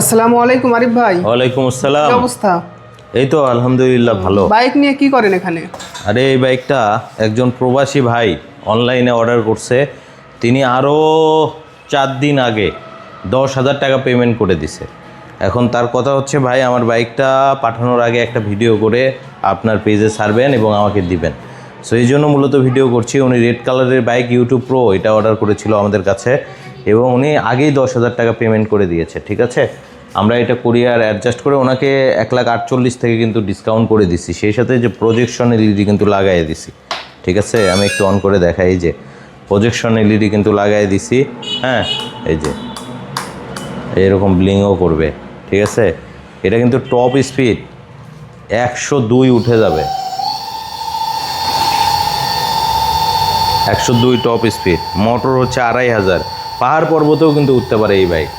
আসসালামু আলাইকুম আরিফ ভাই। ওয়ালাইকুম আসসালাম। কি অবস্থা? এই তো আলহামদুলিল্লাহ ভালো। বাইক নিয়ে কি করেন এখানে? আরে এই বাইকটা একজন প্রবাসী ভাই অনলাইনে অর্ডার করছে। তিনি আরও 4 দিন আগে 10,000 টাকা পেমেন্ট করে দিছে। এখন তার কথা হচ্ছে, ভাই আমার বাইকটা পাঠানোর আগে একটা ভিডিও করে আপনার পেজে ছাড়বেন এবং আমাকে দিবেন। সো এই জন্য মূলত ভিডিও করছি। উনি রেড কালারের বাইক ইউটিউব প্রো এটা অর্ডার করেছিল আমাদের কাছে এবং উনি আগেই 10,000 টাকা পেমেন্ট করে দিয়েছে। ঠিক আছে, আমরা এটা কুরিয়ার অ্যাডজাস্ট করে ওনাকে 1,48,000 থেকে কিন্তু ডিসকাউন্ট করে দিছি। সেই সাথে যে প্রজেকশন এলইডি কিন্তু লাগাই দিছি। ঠিক আছে, আমি একটু অন করে দেখাই। এই যে প্রজেকশন এলইডি কিন্তু লাগাই দিছি। হ্যাঁ, এই যে এরকম ব্লিংও করবে। ঠিক আছে, এটা কিন্তু টপ স্পিড 102 উঠে যাবে। 102 টপ স্পিড। মোটর হচ্ছে 2,500। পাহাড় পর্বতেও কিন্তু উঠতে পারে এই বাইক।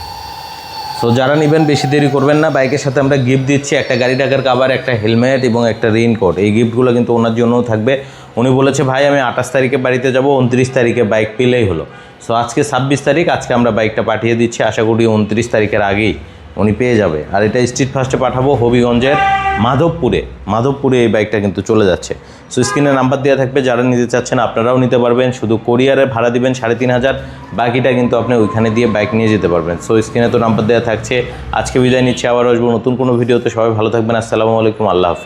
সো যারা নেবেন বেশি দেরি করবেন না। বাইকের সাথে আমরা গিফট দিচ্ছি একটা গাড়ি টাকার কাভার, একটা হেলমেট এবং একটা রেইনকোট। এই গিফটগুলো কিন্তু ওনার জন্যও থাকবে। উনি বলেছে, ভাই আমি 28 তারিখে বাড়িতে যাব, 29 তারিখে বাইক পেলেই হলো। সো আজকে 26 তারিখ, আজকে আমরা বাইকটা পাঠিয়ে দিচ্ছি। আশা করি 29 তারিখের আগেই উনি পেয়ে যাবে। আর এটা স্ট্রিট ফার্স্টে পাঠাবো হবিগঞ্জের মাধবপুরে এই বাইকটা কিন্তু চলে যাচ্ছে। সো স্ক্রিনে নাম্বার দেওয়া থাকবে, যারা নিতে চাচ্ছেন আপনারাও নিতে পারবেন। শুধু কোরিয়ারে ভাড়া দিবেন 3,500, বাকিটা কিন্তু আপনি ওইখানে দিয়ে বাইক নিয়ে যেতে পারবেন। সো স্ক্রিনে তো নাম্বার দেওয়া থাকছে। আজকে বিদায় নিচ্ছি, আবার আসবো নতুন কোনো ভিডিওতে। সবাই ভালো থাকবেন। আসসালামু আলাইকুম, আল্লাহ হাফেজ।